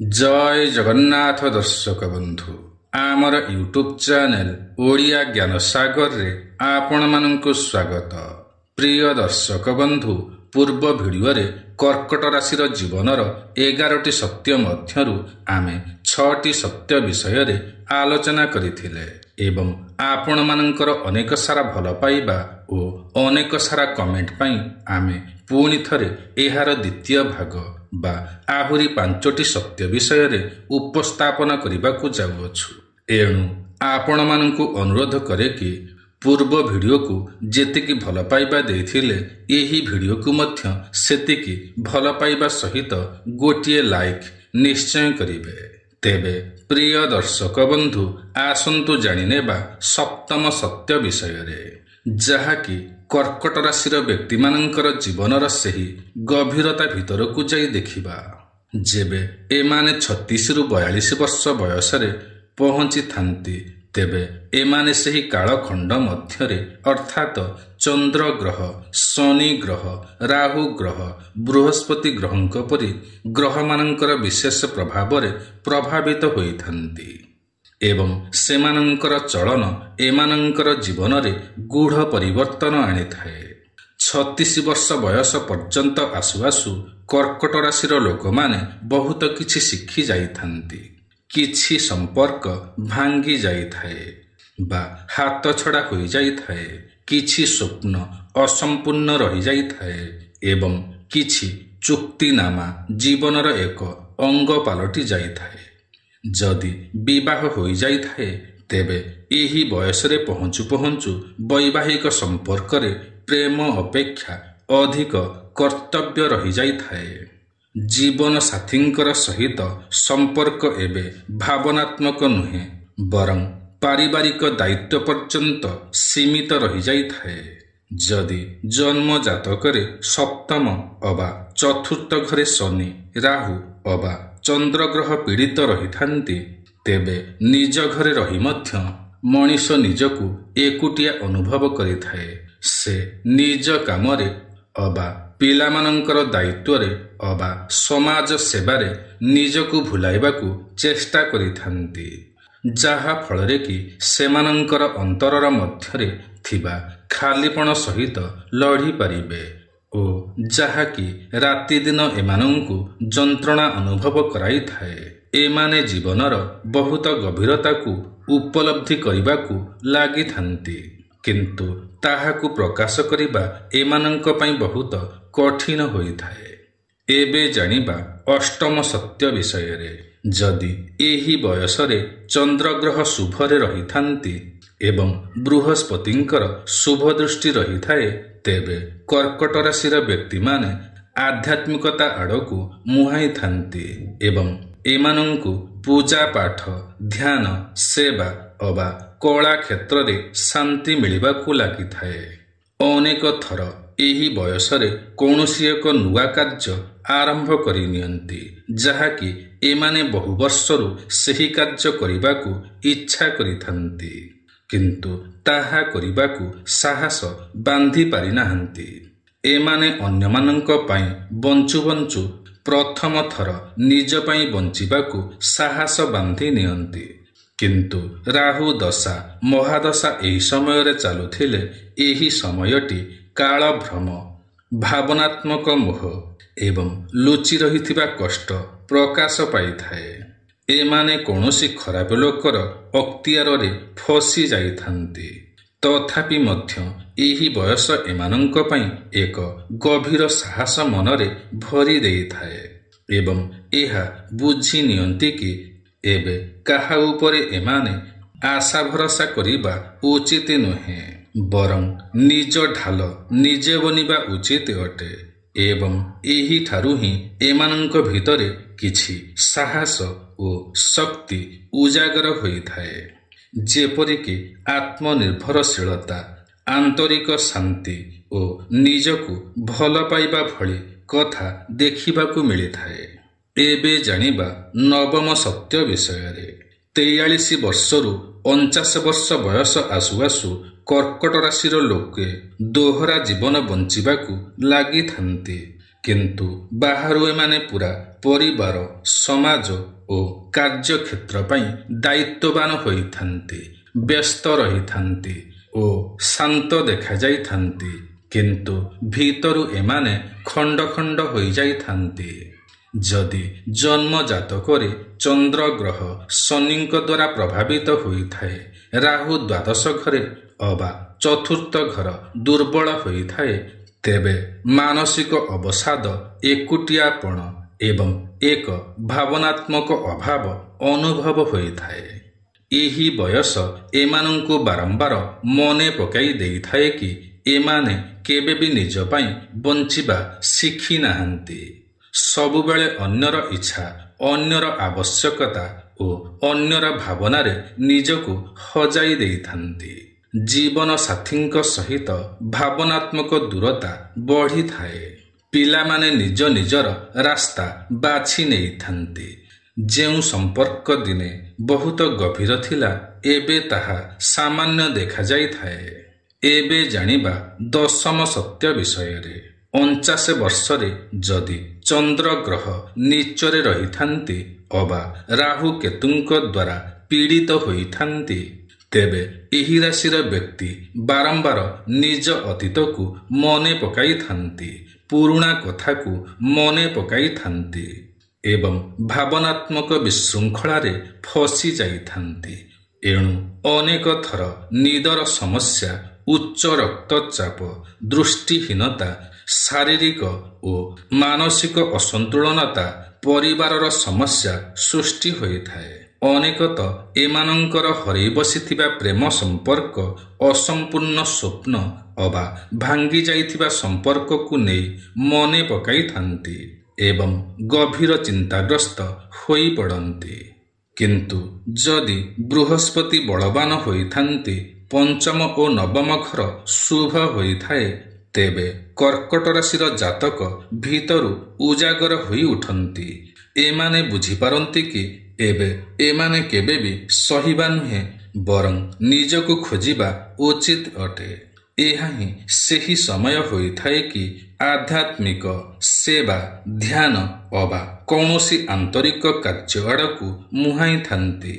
जय जगन्नाथ दर्शक बंधु आमर यूट्यूब चैनल ओडिया ज्ञान सागर रे आपण मानंकु स्वागत। प्रिय दर्शक बंधु पूर्व वीडियो रे कर्कट राशि जीवनर 11टी सत्य मध्यरु आमे 6टी सत्य विषय रे आलोचना करिथिले एवं आपण मानंकर अनेक सारा भल पाइबा और अनेक सारा कमेंट पाई आमे पुणी थरे एहार द्वितीय भाग बा आहुरी 5टी सत्य विषय रे उपस्थापन करिबाकु जाउछु। एणु आपण मानंकु अनुरोध करे कि पूर्व वीडियो को जेतिकी भल पाइबा देथिले एही वीडियो को मध्य सेतिकी भल पाइबा सहित गोटिए लाइक निश्चय करिवे। तेबे प्रिय दर्शक बंधु आसंतु जानिनेबा सप्तम सत्य विषय रे जहाँकि कर्कट राशिर व्यक्ति मानंकर जीवनर सही गभीरता भितर को जाई देखिबा। जेबे एमाने 36 रु 42 वर्ष बयस रे पहुंची थांती तेबे एमाने सही कालखंड मध्यरे अर्थात चंद्र ग्रह, शनि ग्रह, राहु ग्रह, बृहस्पति ग्रहंक परि ग्रह मानंकर विशेष प्रभाव रे प्रभावित होई थांती एवं सेमानंकर चलन एमानंकर जीवन रे गूढ़ परिवर्तन आनी थाए। 36 वर्ष बयस पर्यंत आसु आसु कर्कट राशिर लोक माने बहुत किछि शिखी जाई थांती। किछि संपर्क भांगी जाई थाए बा हाथ छड़ा होई जाई थाए, किछि स्वप्न असंपूर्ण रही जाई थाए एवं किछि चुक्तिनामा जीवनर एक अंग पालटी जाई थाए। जदि विवाह होई जाई थाए तेबे एही बयस रे पहुंचु पहुंचु वैवाहिक संपर्क रे प्रेम अपेक्षा अधिक कर्तव्य रही जाई थाए। जीवन साथींकर सहित संपर्क एबे भावनात्मक नुहे बरं पारिवारिक दायित्व पर्यंत सीमित रही जाई थाए। जदि जन्म जातकरे सप्तम अबा चतुर्थ घरे शनि, राहु अबा चंद्र ग्रह पीड़ित रही थांती तेबे निज घरे रही मध्य मनीष निजकु एकुटिया अनुभव करि थाए। से निज कामरे अबा पिलामानंकर दायित्वरे अबा समाज सेवारे निजकु भुलाइबाकु चेष्टा करि थांती, जहा फलरे कि सेमानंकर अंतरर मध्यरे थिबा खालीपण सहित लढ़ी पारिबे ओ जहा कि राति दिन एमानंकु जंत्रणा अनुभव कराई थाए। एमाने जीवनर बहुत गभीरता को उपलब्धि करिबाकु लागि थांती किंतु ताहाकु प्रकाश करिबा एमानंक पई बहुत कठिन होई थाए। एबे जानिबा अष्टम सत्य विषय रे जदि एही बयस रे चंद्र ग्रह शुभरे रही थांती एवं बृहस्पतिंकर शुभ दृष्टि रही थाए तेबे कर्कट राशिर व्यक्ति माने आध्यात्मिकता आड़कु मुहाई थांती एवं एमानंकु पूजा पाठ, ध्यान, सेवा अबा कला क्षेत्र रे शांति मिलिबाकु लागि थाए। अनेक थर एही बयस रे कौनसी एक नुआ कार्य आरंभ करि नियंती जहाँकि एमाने बहु वर्षरु सेही कार्य करिबाकु इच्छा करिथांती किंतु ताहा करिबाकु साहस बांधी पारि नाहंती। एमाने अन्यमानंक पाई बंचु बंचु प्रथम थर निज पाई बंचिबाकु साहस बांधी नियंती किंतु राहु दशा महादशा एही समय रे चालुथिले एही समयटी काल भ्रम, भावनात्मक मोह एवं लुचि रहिथिबा कष्ट प्रकाश पाई थाए। एमाने कौनसी खराब लोकर अक्तियार रे फसी जाई थांती तथापि मध्य एही बयस एमानंक पई एक गभीर साहस मनरे भरी देई थाए एवं एहा बुझी नियंती कि एबे काहा उपरे एमाने आशा भरोसा करिबा उचित नुहे बरं निज ढाल निजे बनिबा उचित अटे एवं एही ठारु ही एमानंक भितरे किछि साहस और शक्ति उजागर होई थाए जेपरिकी आत्मनिर्भरशीलता, आंतरिक शांति और निजकु भल पाइबा भली कथा देखिबाकु मिली थाए। एबे जानिबा नवम सत्य विषय रे 43 वर्षरु 49 वर्ष बयस आसु आसु कर्कट राशिर लोके दोहरा जीवन बंचिबाकु लागि थांती କିନ୍ତୁ ବାହାରୁ ଏମାନେ ପୁରା ପରିବାର, ସମାଜ ଓ କାର୍ଯ୍ୟକ୍ଷେତ୍ର ପାଇଁ ଦାୟିତ୍ୱବାନ ହୋଇଥାନ୍ତି, ବ୍ୟସ୍ତ ରହିଥାନ୍ତି ଓ ଶାନ୍ତ ଦେଖାଯାଇଥାନ୍ତି। କିନ୍ତୁ ଭିତରୁ ଏମାନେ ଖଣ୍ଡ ଖଣ୍ଡ ହୋଇଯାଇଥାନ୍ତି। ଯଦି ଜନ୍ମ ଜାତକରେ ଚନ୍ଦ୍ରଗ୍ରହ ଶନିଙ୍କ ଦ୍ୱାରା ପ୍ରଭାବିତ ହୋଇଥାଏ, ରାହୁ ଦ୍ୱାଦଶ ଘରେ ଅବା ଚତୁର୍ଥ ଘର ଦୁର୍ବଳ ହୋଇଥାଏ, ତେବେ ମାନସିକ ଅବସାଦ, ଏକୁଟିଆପଣ ଏବଂ ଏକ ଭାବନାତ୍ମକ ଅଭାବ ଅନୁଭବ ହୋଇଥାଏ। ଏହି ବୟସ ଏମାନଙ୍କୁ ବାରମ୍ବାର ମନେ ପକାଇ ଦେଇଥାଏ କି ଏମାନେ କେବେ ବି ନିଜ ପାଇଁ ବଞ୍ଚିବା ଶିଖି ନାହାନ୍ତି। ସବୁବେଳେ ଅନ୍ୟର ଇଚ୍ଛା, ଅନ୍ୟର ଆବଶ୍ୟକତା ଓ ଅନ୍ୟର ଭାବନାରେ ନିଜକୁ ହଜାଇ ଦେଇଥାନ୍ତି। ଜୀବନ ସାଥୀଙ୍କ ସହିତ ଭାବନାତ୍ମକ ଦୂରତା ବଢ଼ିଥାଏ। ପିଲାମାନେ ନିଜ ନିଜର ରାସ୍ତା ବାଛି ନେଇଥାନ୍ତି। ଯେଉଁ ସମ୍ପର୍କ ଦିନେ ବହୁତ ଗଭୀର ଥିଲା, ଏବେ ତାହା ସାମାନ୍ୟ ଦେଖାଯାଇଥାଏ। ଏବେ ଜାଣିବା ଦଶମ ସତ୍ୟ ବିଷୟରେ। 49 ବର୍ଷରେ ଯଦି ଚନ୍ଦ୍ରଗ୍ରହ ନୀଚରେ ରହିଥାନ୍ତି ଅବା ରାହୁ କେତୁଙ୍କ ଦ୍ୱାରା ପୀଡ଼ିତ ହୋଇଥାନ୍ତି, ତେବେ ଏହି ରାଶିର ବ୍ୟକ୍ତି ବାରମ୍ବାର ନିଜ ଅତୀତକୁ ମନେ ପକାଇଥାନ୍ତି, ପୁରୁଣା କଥାକୁ ମନେ ପକାଇଥାନ୍ତି ଏବଂ ଭାବନାତ୍ମକ ବିଶୃଙ୍ଖଳାରେ ଫସି ଯାଇଥାନ୍ତି। ଏଣୁ ଅନେକ ଥର ନିଦର ସମସ୍ୟା, ଉଚ୍ଚ ରକ୍ତଚାପ, ଦୃଷ୍ଟିହୀନତା, ଶାରୀରିକ ଓ ମାନସିକ ଅସନ୍ତୁଳନତା, ପରିବାରର ସମସ୍ୟା ସୃଷ୍ଟି ହୋଇଥାଏ। ଅନେକ ତ ଏମାନଙ୍କର ହରେଇ ବସିଥିବା ପ୍ରେମ ସମ୍ପର୍କ, ଅସମ୍ପୂର୍ଣ୍ଣ ସ୍ୱପ୍ନ ଅବା ଭାଙ୍ଗି ଯାଇଥିବା ସମ୍ପର୍କକୁ ନେଇ ମନେ ପକାଇଥାନ୍ତି ଏବଂ ଗଭୀର ଚିନ୍ତାଗ୍ରସ୍ତ ହୋଇପଡ଼ନ୍ତି। କିନ୍ତୁ ଯଦି ବୃହସ୍ପତି ବଳବାନ ହୋଇଥାନ୍ତି, ପଞ୍ଚମ ଓ ନବମ ଘର ଶୁଭ ହୋଇଥାଏ, ତେବେ କର୍କଟ ରାଶିର ଜାତକ ଭିତରୁ ଉଜାଗର ହୋଇ ଉଠନ୍ତି। ଏମାନେ ବୁଝିପାରନ୍ତି କି ଏବେ ଏମାନେ କେବେ ବି ସହିବା ନୁହେଁ, ବରଂ ନିଜକୁ ଖୋଜିବା ଉଚିତ ଅଟେ। ଏହା ହିଁ ସେହି ସମୟ ହୋଇଥାଏ କି ଆଧ୍ୟାତ୍ମିକ ସେବା, ଧ୍ୟାନ ଅବା କୌଣସି ଆନ୍ତରିକ କାର୍ଯ୍ୟ ଆଡ଼କୁ ମୁହାଁଇଥାନ୍ତି।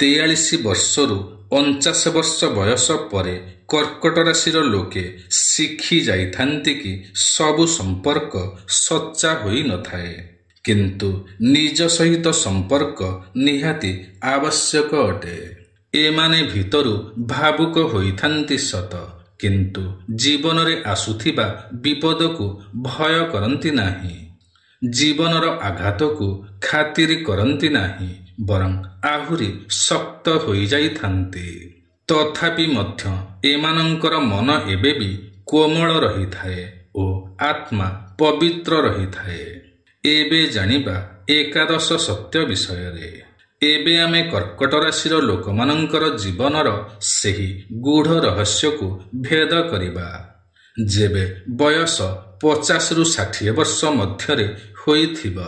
43 ବର୍ଷରୁ 49 ବର୍ଷ ବୟସ ପରେ କର୍କଟ ରାଶିର ଲୋକେ ଶିଖି ଯାଇଥାନ୍ତି କି ସବୁ ସମ୍ପର୍କ ସଚ୍ଚା ହୋଇନଥାଏ, କିନ୍ତୁ ନିଜ ସହିତ ସମ୍ପର୍କ ନିହାତି ଆବଶ୍ୟକ ଅଟେ। ଏମାନେ ଭିତରୁ ଭାବୁକ ହୋଇଥାନ୍ତି ସତ, କିନ୍ତୁ ଜୀବନରେ ଆସୁଥିବା ବିପଦକୁ ଭୟ କରନ୍ତି ନାହିଁ। ଜୀବନର ଆଘାତକୁ ଖାତିର କରନ୍ତି ନାହିଁ, ବରଂ ଆହୁରି ଶକ୍ତ ହୋଇଯାଇଥାନ୍ତି। ତଥାପି ମଧ୍ୟ ଏମାନଙ୍କର ମନ ଏବେ ବି କୋମଳ ରହିଥାଏ ଓ ଆତ୍ମା ପବିତ୍ର ରହିଥାଏ। ଏବେ ଜାଣିବା ଏକାଦଶ ସତ୍ୟ ବିଷୟରେ। ଏବେ ଆମେ କର୍କଟ ରାଶିର ଲୋକମାନଙ୍କର ଜୀବନର ସେହି ଗୂଢ଼ ରହସ୍ୟକୁ ଭେଦ କରିବା। ଯେବେ ବୟସ 50ରୁ 60 ବର୍ଷ ମଧ୍ୟରେ ହୋଇଥିବ,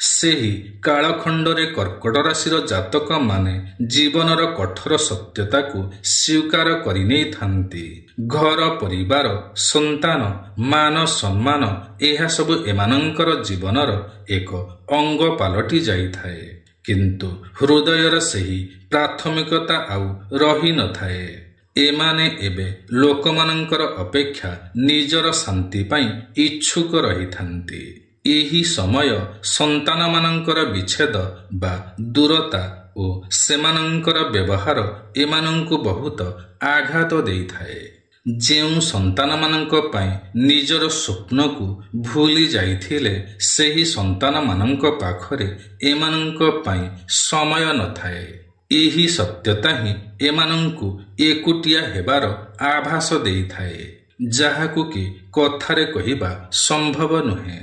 ସେହି କାଳଖଣ୍ଡରେ କର୍କଟ ରାଶିର ଜାତକମାନେ ଜୀବନର କଠୋର ସତ୍ୟତାକୁ ସ୍ୱୀକାର କରିନେଇଥାନ୍ତି। ଘର, ପରିବାର, ସନ୍ତାନ, ମାନ ସମ୍ମାନ ଏହାସବୁ ଏମାନଙ୍କର ଜୀବନର ଏକ ଅଙ୍ଗ ପାଲଟି ଯାଇଥାଏ, କିନ୍ତୁ ହୃଦୟର ସେହି ପ୍ରାଥମିକତା ଆଉ ରହିନଥାଏ। ଏମାନେ ଏବେ ଲୋକମାନଙ୍କର ଅପେକ୍ଷା ନିଜର ଶାନ୍ତି ପାଇଁ ଇଚ୍ଛୁକ ରହିଥାନ୍ତି। ଏହି ସମୟ ସନ୍ତାନମାନଙ୍କର ବିଚ୍ଛେଦ ବା ଦୂରତା ଓ ସେମାନଙ୍କର ବ୍ୟବହାର ଏମାନଙ୍କୁ ବହୁତ ଆଘାତ ଦେଇଥାଏ। ଯେଉଁ ସନ୍ତାନମାନଙ୍କ ପାଇଁ ନିଜର ସ୍ୱପ୍ନକୁ ଭୁଲି ଯାଇଥିଲେ, ସେହି ସନ୍ତାନମାନଙ୍କ ପାଖରେ ଏମାନଙ୍କ ପାଇଁ ସମୟ ନଥାଏ। ଏହି ସତ୍ୟତା ହିଁ ଏମାନଙ୍କୁ ଏକୁଟିଆ ହେବାର ଆଭାସ ଦେଇଥାଏ, ଯାହାକୁ କି କଥାରେ କହିବା ସମ୍ଭବ ନୁହେଁ।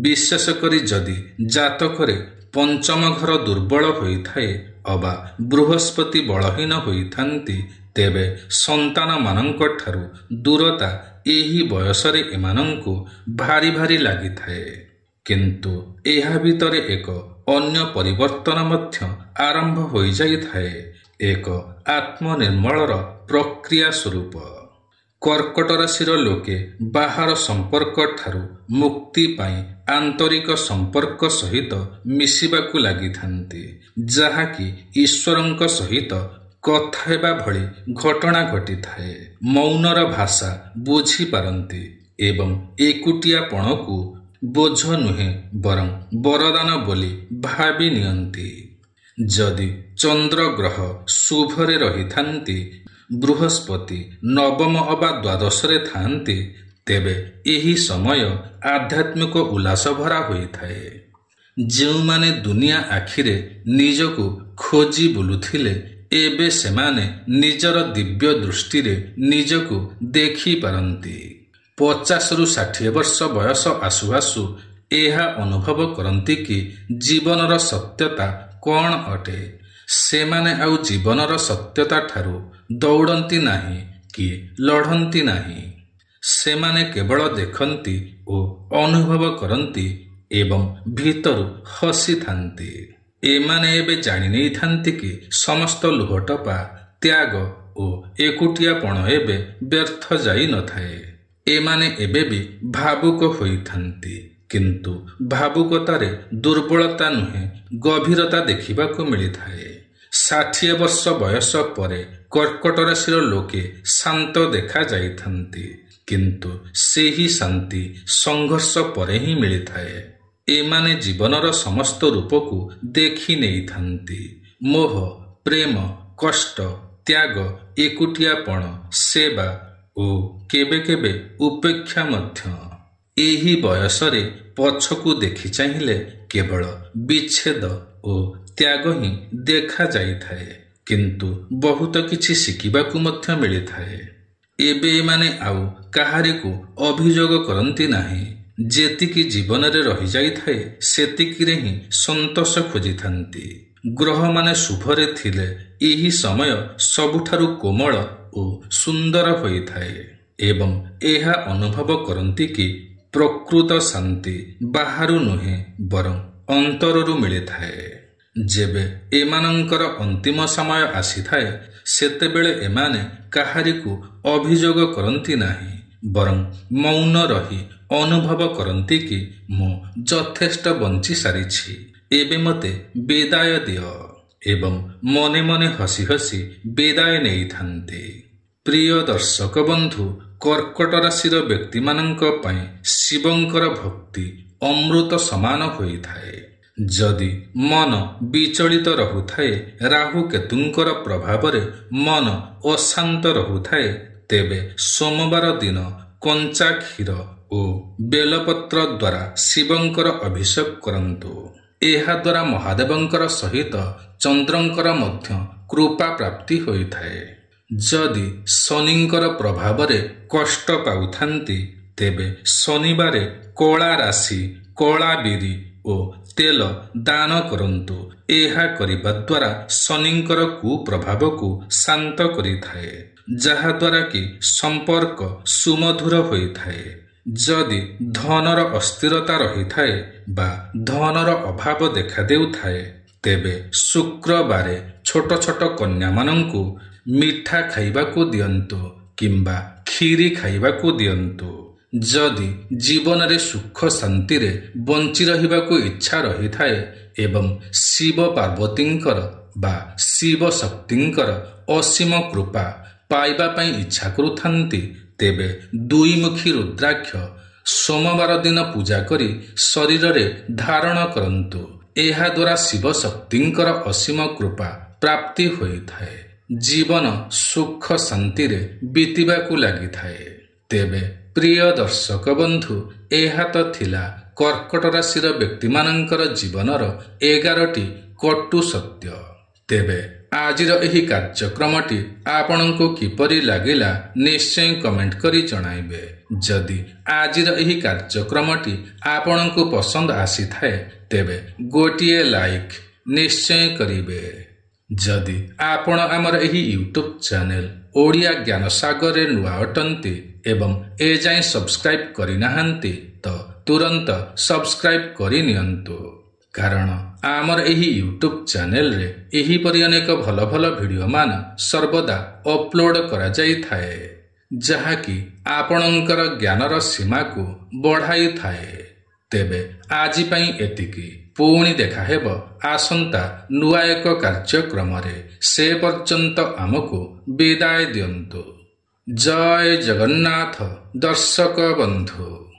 ବିଶେଷ କରି ଯଦି ଜାତକରେ ପଞ୍ଚମ ଘର ଦୁର୍ବଳ ହୋଇଥାଏ ଅବା ବୃହସ୍ପତି ବଳହୀନ ହୋଇଥାନ୍ତି, ତେବେ ସନ୍ତାନମାନଙ୍କ ଠାରୁ ଦୂରତା ଏହି ବୟସରେ ଏମାନଙ୍କୁ ଭାରି ଭାରି ଲାଗିଥାଏ। କିନ୍ତୁ ଏହା ଭିତରେ ଏକ ଅନ୍ୟ ପରିବର୍ତ୍ତନ ମଧ୍ୟ ଆରମ୍ଭ ହୋଇଯାଇଥାଏ, ଏକ ଆତ୍ମନିର୍ମଳର ପ୍ରକ୍ରିୟା ସ୍ୱରୂପ। କର୍କଟ ରାଶିର ଲୋକେ ବାହାର ସମ୍ପର୍କ ଠାରୁ ମୁକ୍ତି ପାଇଁ ଆନ୍ତରିକ ସମ୍ପର୍କ ସହିତ ମିଶିବାକୁ ଲାଗିଥାନ୍ତି, ଯାହାକି ଈଶ୍ୱରଙ୍କ ସହିତ କଥା ହେବା ଭଳି ଘଟଣା ଘଟିଥାଏ। ମୌନର ଭାଷା ବୁଝିପାରନ୍ତି ଏବଂ ଏକୁଟିଆପଣକୁ ବୋଝ ନୁହେଁ ବରଂ ବରଦାନ ବୋଲି ଭାବି ନିଅନ୍ତି। ଯଦି ଚନ୍ଦ୍ର ଗ୍ରହ ଶୁଭରେ ରହିଥାନ୍ତି, ବୃହସ୍ପତି ନବମ ଅବା ଦ୍ୱାଦଶରେ ଥାଆନ୍ତି, ତେବେ ଏହି ସମୟ ଆଧ୍ୟାତ୍ମିକ ଉଲ୍ଲାସ ଭରା ହୋଇଥାଏ। ଯେଉଁମାନେ ଦୁନିଆ ଆଖିରେ ନିଜକୁ ଖୋଜି ବୁଲୁଥିଲେ, ଏବେ ସେମାନେ ନିଜର ଦିବ୍ୟ ଦୃଷ୍ଟିରେ ନିଜକୁ ଦେଖିପାରନ୍ତି। 50ରୁ 60 ବର୍ଷ ବୟସ ଆସୁ ଆସୁ ଏହା ଅନୁଭବ କରନ୍ତି କି ଜୀବନର ସତ୍ୟତା କ'ଣ ଅଟେ। ସେମାନେ ଆଉ ଜୀବନର ସତ୍ୟତା ଠାରୁ ଦୌଡ଼ନ୍ତି ନାହିଁ କି ଲଢ଼ନ୍ତି ନାହିଁ। ସେମାନେ କେବଳ ଦେଖନ୍ତି ଓ ଅନୁଭବ କରନ୍ତି ଏବଂ ଭିତରୁ ହସିଥାନ୍ତି। ଏମାନେ ଏବେ ଜାଣି ନେଇଥାନ୍ତି କି ସମସ୍ତ ଲୁହଟପା, ତ୍ୟାଗ ଓ ଏକୁଟିଆପଣ ଏବେ ବ୍ୟର୍ଥ ଯାଇ ନଥାଏ। ଏମାନେ ଏବେ ବି ଭାବୁକ ହୋଇଥାନ୍ତି, କିନ୍ତୁ ଭାବୁକତାରେ ଦୁର୍ବଳତା ନୁହେଁ ଗଭୀରତା ଦେଖିବାକୁ ମିଳିଥାଏ। 60 ବର୍ଷ ବୟସ ପରେ କର୍କଟ ରାଶିର ଲୋକେ ଶାନ୍ତ ଦେଖାଯାଇଥାନ୍ତି, କିନ୍ତୁ ସେହି ଶାନ୍ତି ସଂଘର୍ଷ ପରେ ହିଁ ମିଳିଥାଏ। ଏମାନେ ଜୀବନର ସମସ୍ତ ରୂପକୁ ଦେଖି ନେଇଥାନ୍ତି। ମୋହ, ପ୍ରେମ, କଷ୍ଟ, ତ୍ୟାଗ, ଏକୁଟିଆପଣ, ସେବା ଓ କେବେ କେବେ ଉପେକ୍ଷା ମଧ୍ୟ। ଏହି ବୟସରେ ପଛକୁ ଦେଖି ଚାହିଁଲେ କେବଳ ବିଚ୍ଛେଦ ଓ ତ୍ୟାଗ ହିଁ ଦେଖାଯାଇଥାଏ, କିନ୍ତୁ ବହୁତ କିଛି ଶିଖିବାକୁ ମଧ୍ୟ ମିଳିଥାଏ। ଏବେ ଏମାନେ ଆଉ କାହାରିକୁ ଅଭିଯୋଗ କରନ୍ତି ନାହିଁ। ଯେତିକି ଜୀବନରେ ରହିଯାଇଥାଏ, ସେତିକିରେ ହିଁ ସନ୍ତୋଷ ଖୋଜିଥାନ୍ତି। ଗ୍ରହମାନେ ଶୁଭରେ ଥିଲେ ଏହି ସମୟ ସବୁଠାରୁ କୋମଳ ଓ ସୁନ୍ଦର ହୋଇଥାଏ ଏବଂ ଏହା ଅନୁଭବ କରନ୍ତି କି ପ୍ରକୃତ ଶାନ୍ତି ବାହାରୁ ନୁହେଁ ବରଂ ଅନ୍ତରରୁ ମିଳିଥାଏ। ଯେବେ ଏମାନଙ୍କର ଅନ୍ତିମ ସମୟ ଆସିଥାଏ, ସେତେବେଳେ ଏମାନେ କାହାରିକୁ ଅଭିଯୋଗ କରନ୍ତି ନାହିଁ, ବରଂ ମୌନ ରହି ଅନୁଭବ କରନ୍ତି କି ମୁଁ ଯଥେଷ୍ଟ ବଞ୍ଚି ସାରିଛି, ଏବେ ମୋତେ ବିଦାୟ ଦିଅ ଏବଂ ମନେ ମନେ ହସି ହସି ବିଦାୟ ନେଇଥାନ୍ତି। ପ୍ରିୟ ଦର୍ଶକ ବନ୍ଧୁ, କର୍କଟ ରାଶିର ବ୍ୟକ୍ତିମାନଙ୍କ ପାଇଁ ଶିବଙ୍କର ଭକ୍ତି ଅମୃତ ସମାନ ହୋଇଥାଏ। ଯଦି ମନ ବିଚଳିତ ରହୁଥାଏ, ରାହୁ କେତୁଙ୍କର ପ୍ରଭାବରେ ମନ ଅଶାନ୍ତ ରହୁଥାଏ, ତେବେ ସୋମବାର ଦିନ କଞ୍ଚା କ୍ଷୀର ଓ ବେଲପତ୍ର ଦ୍ୱାରା ଶିବଙ୍କର ଅଭିଷେକ କରନ୍ତୁ। ଏହାଦ୍ୱାରା ମହାଦେବଙ୍କର ସହିତ ଚନ୍ଦ୍ରଙ୍କର ମଧ୍ୟ କୃପା ପ୍ରାପ୍ତି ହୋଇଥାଏ। ଯଦି ଶନିଙ୍କର ପ୍ରଭାବରେ କଷ୍ଟ ପାଉଥାନ୍ତି, ତେବେ ଶନିବାରେ କଳା ରାଶି, କଳା ବିରି ଓ ତେଲ ଦାନ କରନ୍ତୁ। ଏହା କରିବା ଦ୍ୱାରା ଶନିଙ୍କର କୁପ୍ରଭାବକୁ ଶାନ୍ତ କରିଥାଏ, ଯାହାଦ୍ୱାରା କି ସମ୍ପର୍କ ସୁମଧୁର ହୋଇଥାଏ। ଯଦି ଧନର ଅସ୍ଥିରତା ରହିଥାଏ ବା ଧନର ଅଭାବ ଦେଖାଦେଉଥାଏ, ତେବେ ଶୁକ୍ରବାରେ ଛୋଟ ଛୋଟ କନ୍ୟାମାନଙ୍କୁ ମିଠା ଖାଇବାକୁ ଦିଅନ୍ତୁ କିମ୍ବା କ୍ଷୀରି ଖାଇବାକୁ ଦିଅନ୍ତୁ। ଯଦି ଜୀବନରେ ସୁଖ ଶାନ୍ତିରେ ବଞ୍ଚି ରହିବାକୁ ଇଚ୍ଛା ରହିଥାଏ ଏବଂ ଶିବ ପାର୍ବତୀଙ୍କର ବା ଶିବ ଶକ୍ତିଙ୍କର ଅସୀମ କୃପା ପାଇବା ପାଇଁ ଇଚ୍ଛା କରୁଥାନ୍ତି, ତେବେ ଦୁଇମୁଖୀ ରୁଦ୍ରାକ୍ଷ ସୋମବାର ଦିନ ପୂଜା କରି ଶରୀରରେ ଧାରଣ କରନ୍ତୁ। ଏହାଦ୍ୱାରା ଶିବ ଶକ୍ତିଙ୍କର ଅସୀମ କୃପା ପ୍ରାପ୍ତି ହୋଇଥାଏ। ଜୀବନ ସୁଖ ଶାନ୍ତିରେ ବିତିବାକୁ ଲାଗିଥାଏ। ତେବେ ପ୍ରିୟ ଦର୍ଶକ ବନ୍ଧୁ, ଏହା ତ ଥିଲା କର୍କଟ ରାଶିର ବ୍ୟକ୍ତିମାନଙ୍କର ଜୀବନର 11ଟି କଟୁ ସତ୍ୟ। ତେବେ ଆଜିର ଏହି କାର୍ଯ୍ୟକ୍ରମଟି ଆପଣଙ୍କୁ କିପରି ଲାଗିଲା ନିଶ୍ଚୟ କମେଣ୍ଟ କରି ଜଣାଇବେ। ଯଦି ଆଜିର ଏହି କାର୍ଯ୍ୟକ୍ରମଟି ଆପଣଙ୍କୁ ପସନ୍ଦ ଆସିଥାଏ, ତେବେ ଗୋଟିଏ ଲାଇକ୍ ନିଶ୍ଚୟ କରିବେ। ଯଦି ଆପଣ ଆମର ଏହି ୟୁଟ୍ୟୁବ୍ ଚ୍ୟାନେଲ ଓଡ଼ିଆ ଜ୍ଞାନ ସାଗରରେ ନୂଆ ଅଟନ୍ତି ଏବଂ ଏଯାଏଁ ସବସ୍କ୍ରାଇବ୍ କରିନାହାନ୍ତି, ତ ତୁରନ୍ତ ସବସ୍କ୍ରାଇବ୍ କରିନିଅନ୍ତୁ, କାରଣ ଆମର ଏହି ୟୁଟ୍ୟୁବ୍ ଚ୍ୟାନେଲରେ ଏହିପରି ଅନେକ ଭଲ ଭଲ ଭିଡ଼ିଓ ମାନ ସର୍ବଦା ଅପଲୋଡ଼ କରାଯାଇଥାଏ। ଯାହାକି ଆପଣଙ୍କର ଜ୍ଞାନର ସୀମାକୁ ବଢ଼ାଇଥାଏ। ତେବେ ଆଜି ପାଇଁ ଏତିକି। ପୁଣି ଦେଖାହେବ ଆସନ୍ତା ନୂଆ ଏକ କାର୍ଯ୍ୟକ୍ରମରେ। ସେ ପର୍ଯ୍ୟନ୍ତ ଆମକୁ ବିଦାୟ ଦିଅନ୍ତୁ। ଜୟ ଜଗନ୍ନାଥ ଦର୍ଶକ ବନ୍ଧୁ।